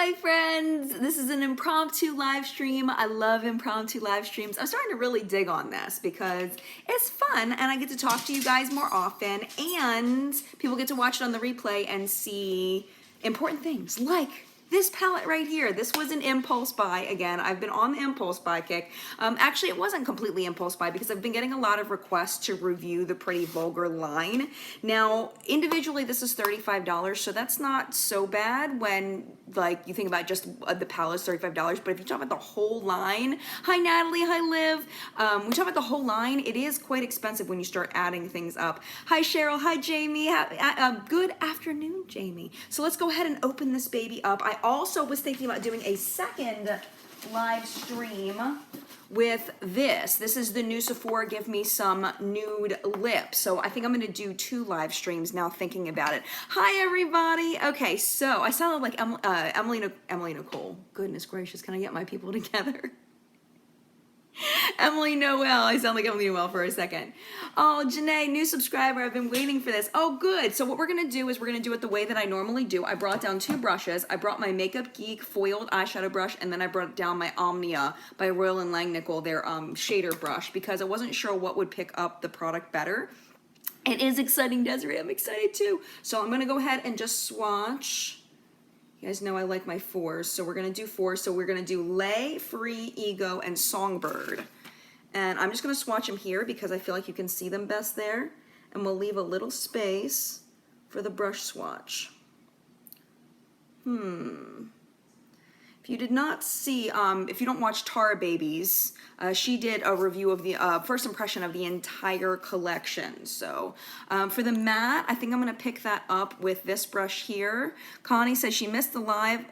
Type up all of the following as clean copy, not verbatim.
Hi friends, this is an impromptu live stream. I love impromptu live streams. I'm starting to really dig on this because it's fun and I get to talk to you guys more often and people get to watch it on the replay and see important things like this palette right here. This was an impulse buy. Again, I've been on the impulse buy kick. Actually, it wasn't completely impulse buy because I've been getting a lot of requests to review the Pretty Vulgar line. Now, individually, this is $35, so that's not so bad when like you think about just the palette is $35. But if you talk about the whole line, hi Natalie, hi Liv. We talk about the whole line, it is quite expensive when you start adding things up. Hi Cheryl, hi Jamie. Good afternoon, Jamie. So let's go ahead and open this baby up. I also was thinking about doing a second live stream with this. This is the new Sephora Give Me Some Nude Lip. So I think I'm gonna do 2 live streams now thinking about it. Hi everybody. Okay, so I sounded like Emily Nicole. Goodness gracious, can I get my people together? Emily Noel. I sound like Emily Noel for a second. Oh, Janae, new subscriber. I've been waiting for this. Oh, good. So what we're going to do is we're going to do it the way that I normally do. I brought down 2 brushes. I brought my Makeup Geek foiled eyeshadow brush, and then I brought down my Omnia by Royal & Langnickel, their shader brush, because I wasn't sure what would pick up the product better. It is exciting, Desiree. I'm excited too. So I'm going to go ahead and just swatch. You guys know I like my 4s, so we're going to do 4. So we're going to do Lay, Free, Ego, and Songbird. And I'm just going to swatch them here because I feel like you can see them best there. And we'll leave a little space for the brush swatch. If you did not see, if you don't watch Tara Babies, she did a review of the first impression of the entire collection. So for the matte, I think I'm going to pick that up with this brush here. Connie says she missed the live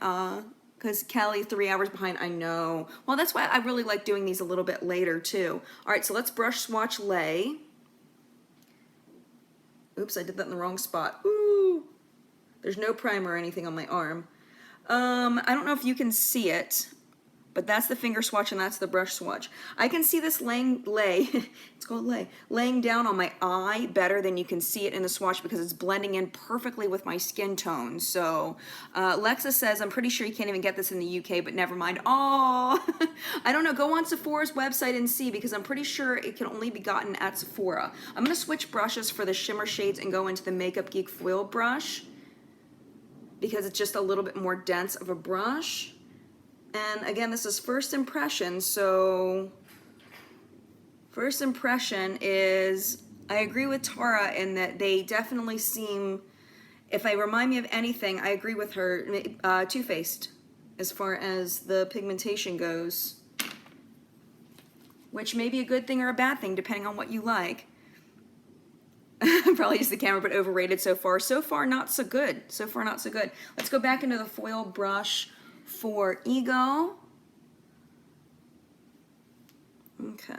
because Kelly 3 hours behind. I know. Well, that's why I really like doing these a little bit later too. All right, so let's brush swatch Lay. Oops, I did that in the wrong spot. Ooh, there's no primer or anything on my arm. I don't know if you can see it, but that's the finger swatch and that's the brush swatch. I can see this it's called Lay, laying down on my eye better than you can see it in the swatch because it's blending in perfectly with my skin tone. So, Lexa says, I'm pretty sure you can't even get this in the UK, but never mind. Oh, I don't know. Go on Sephora's website and see because I'm pretty sure it can only be gotten at Sephora. I'm going to switch brushes for the shimmer shades and go into the Makeup Geek foil brush, because it's just a little bit more dense of a brush. And again, this is first impression, so first impression is, I agree with Tara in that they definitely seem, if they remind me of anything, I agree with her, Too Faced as far as the pigmentation goes, which may be a good thing or a bad thing depending on what you like. Probably just the camera, but overrated so far. So far, not so good. So far, not so good. Let's go back into the foil brush for Ego. Okay.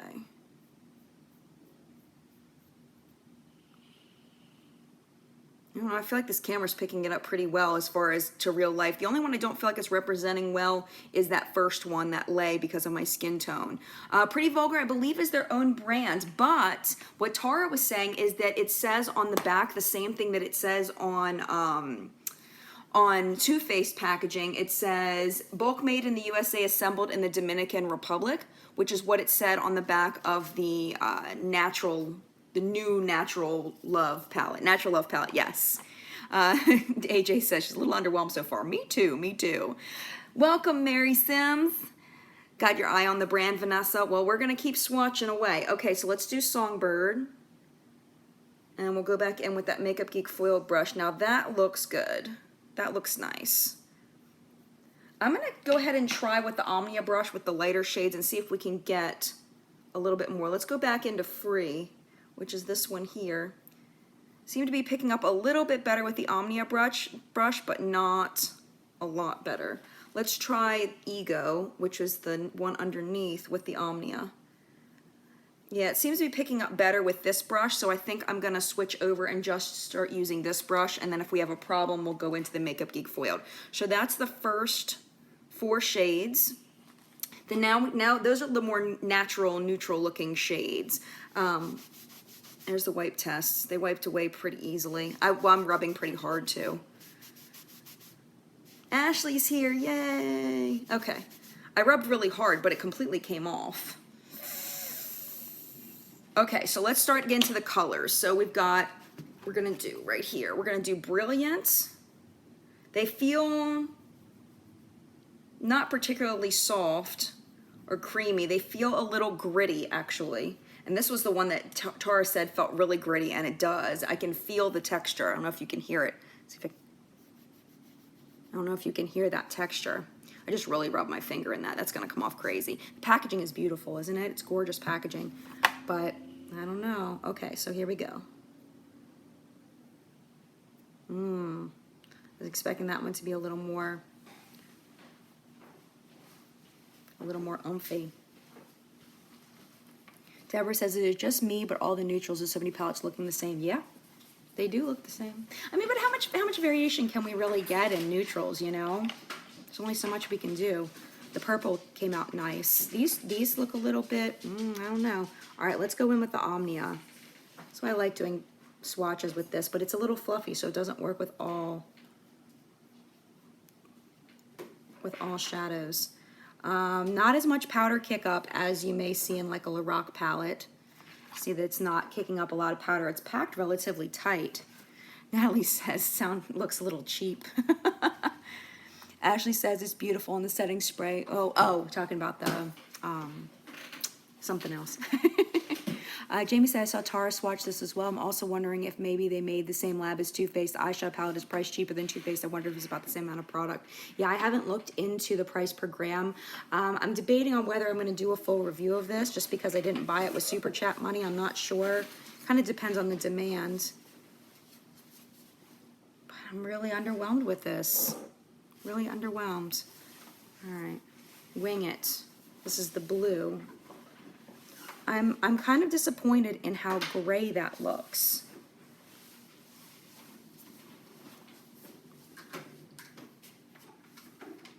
I don't know, I feel like this camera's picking it up pretty well as far as to real life. The only one I don't feel like it's representing well is that first one, that Lay, because of my skin tone. Pretty Vulgar, I believe, is their own brand, but what Tara was saying is that it says on the back the same thing that it says on Too Faced packaging. It says, bulk made in the USA, assembled in the Dominican Republic, which is what it said on the back of the new Natural Love palette. Natural Love palette, yes. AJ says she's a little underwhelmed so far. Me too, me too. Welcome, Mary Sims. Got your eye on the brand, Vanessa. Well, we're going to keep swatching away. Okay, so let's do Songbird. And we'll go back in with that Makeup Geek foil brush. Now that looks good. That looks nice. I'm going to go ahead and try with the Omnia brush with the lighter shades and see if we can get a little bit more. Let's go back into Free, which is this one here. Seem to be picking up a little bit better with the Omnia brush, but not a lot better. Let's try Ego, which is the one underneath with the Omnia. Yeah, it seems to be picking up better with this brush, so I think I'm going to switch over and just start using this brush, and then if we have a problem, we'll go into the Makeup Geek foiled. So that's the first 4 shades. Then now those are the more natural, neutral looking shades. There's the wipe tests. They wiped away pretty easily. I'm rubbing pretty hard too. Ashley's here, yay. Okay, I rubbed really hard, but it completely came off. Okay, so let's start getting to the colors. So we're gonna do right here, we're gonna do Brilliant. They feel not particularly soft or creamy. They feel a little gritty, actually. And this was the one that Tara said felt really gritty, and it does. I can feel the texture. I don't know if you can hear it. I don't know if you can hear that texture. I just really rubbed my finger in that. That's gonna come off crazy. The packaging is beautiful, isn't it? It's gorgeous packaging, but I don't know. Okay, so here we go. I was expecting that one to be a little more umphy. Deborah says it is just me, but all the neutrals of so many palettes looking the same. Yeah, they do look the same. I mean, but how much variation can we really get in neutrals, you know? There's only so much we can do. The purple came out nice. These look a little bit, I don't know. All right, let's go in with the Omnia. That's why I like doing swatches with this, but it's a little fluffy, so it doesn't work with all shadows. Not as much powder kick up as you may see in like a Lorac palette. See that it's not kicking up a lot of powder. It's packed relatively tight. Natalie says looks a little cheap. Ashley says it's beautiful in the setting spray. Oh, talking about the something else. Jamie said I saw Tara swatch this as well. I'm also wondering if maybe they made the same lab as Too Faced. The eyeshadow palette is priced cheaper than Too Faced. I wonder if it's about the same amount of product. Yeah, I haven't looked into the price per gram. I'm debating on whether I'm going to do a full review of this just because I didn't buy it with Super Chat money. I'm not sure. Kind of depends on the demand. But I'm really underwhelmed with this. Really underwhelmed. All right, Wing It. This is the blue. I'm kind of disappointed in how gray that looks.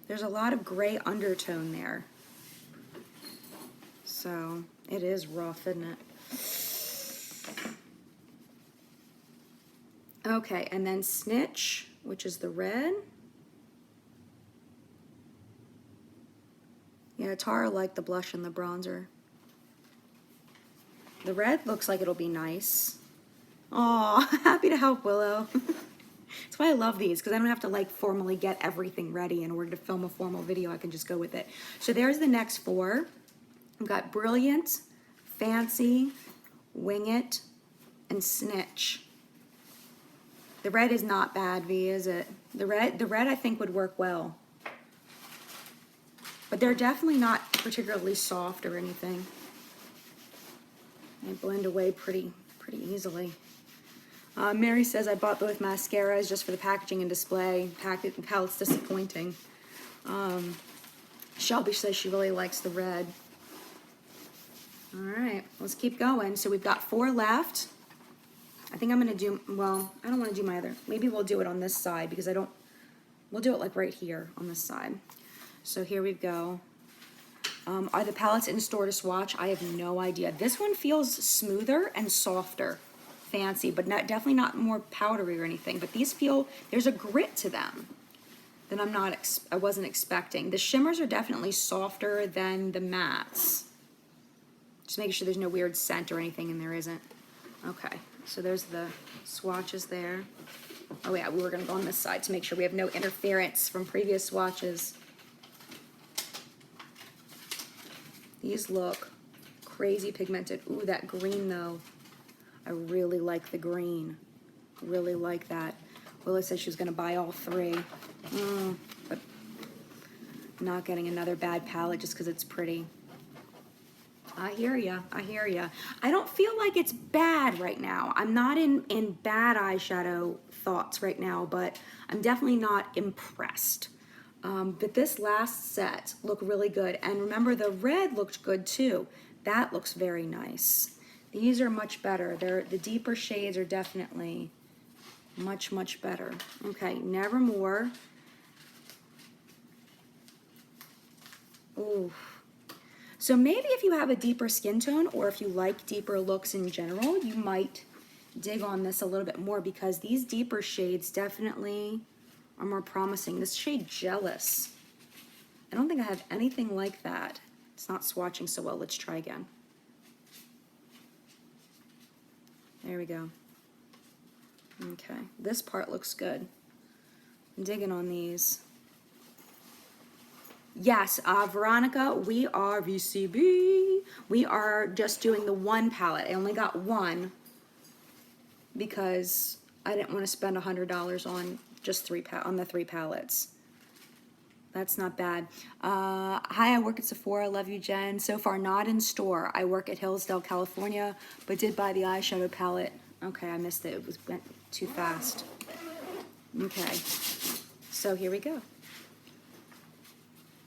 There's a lot of gray undertone there. So it is rough, isn't it? Okay, and then Snitch, which is the red. Yeah, Tara liked the blush and the bronzer. The red looks like it'll be nice. Aw, happy to help, Willow. That's why I love these, because I don't have to like formally get everything ready in order to film a formal video. I can just go with it. So there's the next four. I've got Brilliant, Fancy, Wing It, and Snitch. The red is not bad, V, is it? The red I think would work well. But they're definitely not particularly soft or anything. They blend away pretty easily. Mary says, I bought both mascaras just for the packaging and display. Palette's disappointing. Shelby says she really likes the red. All right, let's keep going. So we've got 4 left. I think I'm gonna do, well, I don't wanna do my other. Maybe we'll do it on this side because we'll do it like right here on this side. So here we go. Are the palettes in store to swatch? I have no idea. This one feels smoother and softer. Fancy, but definitely not more powdery or anything. But these feel, there's a grit to them that I wasn't expecting. The shimmers are definitely softer than the mattes. Just making sure there's no weird scent or anything, and there isn't. Okay, so there's the swatches there. Oh yeah, we were gonna go on this side to make sure we have no interference from previous swatches. These look crazy pigmented. Ooh, that green though. I really like the green. Really like that. Willa said she was gonna buy all 3. But not getting another bad palette just because it's pretty. I hear ya, I hear ya. I don't feel like it's bad right now. I'm not in bad eyeshadow thoughts right now, but I'm definitely not impressed. But this last set looked really good. And remember, the red looked good too. That looks very nice. These are much better. The deeper shades are definitely much better. Okay, Nevermore. Ooh. So maybe if you have a deeper skin tone, or if you like deeper looks in general, you might dig on this a little bit more, because these deeper shades definitely are more promising. This shade Jealous. I don't think I have anything like that. It's not swatching so well. Let's try again. There we go. Okay, this part looks good. I'm digging on these. Yes, Veronica, we are VCB. We are just doing the one palette. I only got one because I didn't want to spend $100 on just on the 3 palettes. That's not bad. Hi, I work at Sephora. Love you, Jen. So far, not in store. I work at Hillsdale, California, but did buy the eyeshadow palette. Okay, I missed it. It went too fast. Okay, so here we go.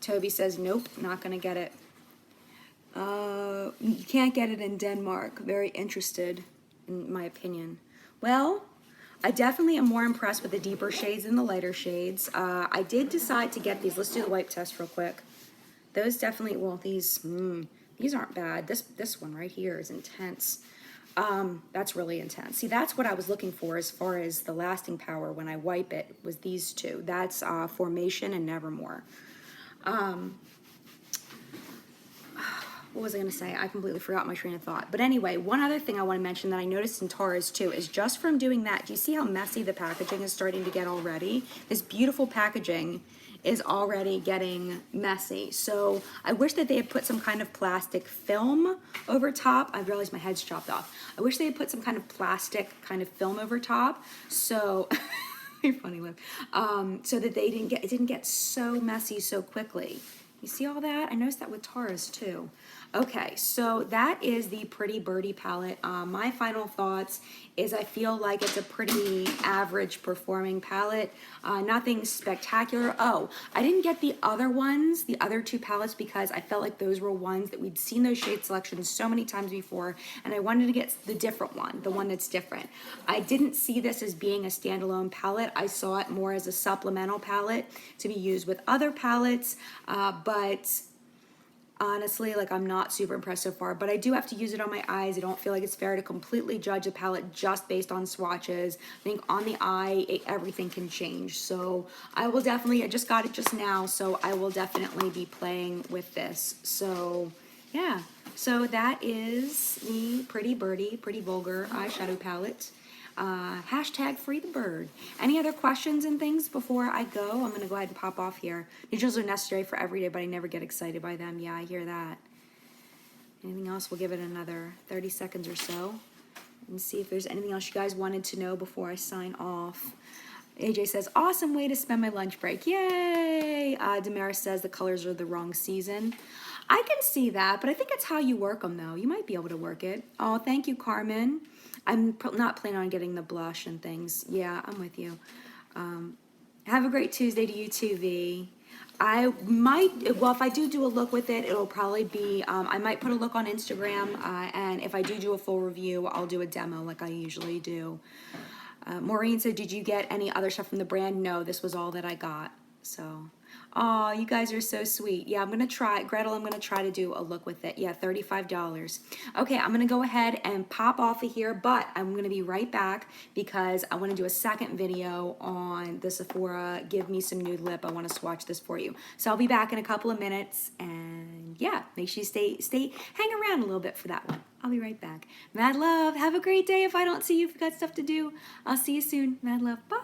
Toby says, nope, not gonna get it. You can't get it in Denmark. Very interested, in my opinion. Well, I definitely am more impressed with the deeper shades than the lighter shades. I did decide to get these. Let's do the wipe test real quick. Those definitely, well, these aren't bad. This one right here is intense. That's really intense. See, that's what I was looking for as far as the lasting power when I wipe it, was these two. That's Formation and Nevermore. What was I going to say? I completely forgot my train of thought. But anyway, one other thing I want to mention that I noticed in Tara's too is just from doing that, do you see how messy the packaging is starting to get already? This beautiful packaging is already getting messy. So I wish that they had put some kind of plastic film over top. I realized my head's chopped off. I wish they had put some kind of plastic kind of film over top. So, funny look. So that it didn't get so messy so quickly. You see all that? I noticed that with Tara's too. Okay, so that is the Pretty Birdie palette. My final thoughts is I feel like it's a pretty average performing palette. Nothing spectacular. Oh, I didn't get the other ones, the other 2 palettes, because I felt like those were ones that we'd seen those shade selections so many times before, and I wanted to get the different one, the one that's different. I didn't see this as being a standalone palette. I saw it more as a supplemental palette to be used with other palettes, but honestly, like, I'm not super impressed so far, but I do have to use it on my eyes. I don't feel like it's fair to completely judge a palette just based on swatches. I think on the eye, everything can change. So I will definitely, I just got it just now, so I will definitely be playing with this. So yeah, so that is the Pretty Birdie, Pretty Vulgar eyeshadow palette. Hashtag free the bird. Any other questions and things before I go? I'm going to go ahead and pop off here. Neutrals are necessary for every day, but I never get excited by them. Yeah, I hear that. Anything else? We'll give it another 30 seconds or so and see if there's anything else you guys wanted to know before I sign off. AJ says, awesome way to spend my lunch break. Yay! Damaris says the colors are the wrong season. I can see that, but I think it's how you work them, though. You might be able to work it. Oh, thank you, Carmen. I'm not planning on getting the blush and things. Yeah, I'm with you. Have a great Tuesday to you too, V. I might, well, if I do a look with it, it'll probably be, I might put a look on Instagram, and if I do a full review, I'll do a demo like I usually do. Maureen said, did you get any other stuff from the brand? No, this was all that I got. So, oh, you guys are so sweet. Yeah, I'm going to try, Gretel, I'm going to try to do a look with it. Yeah, $35. Okay, I'm going to go ahead and pop off of here, but I'm going to be right back because I want to do a second video on the Sephora Give Me Some Nude Lip. I want to swatch this for you. So I'll be back in a couple of minutes, and yeah, make sure you hang around a little bit for that one. I'll be right back. Mad love. Have a great day. If I don't see you, if you've got stuff to do, I'll see you soon. Mad love. Bye.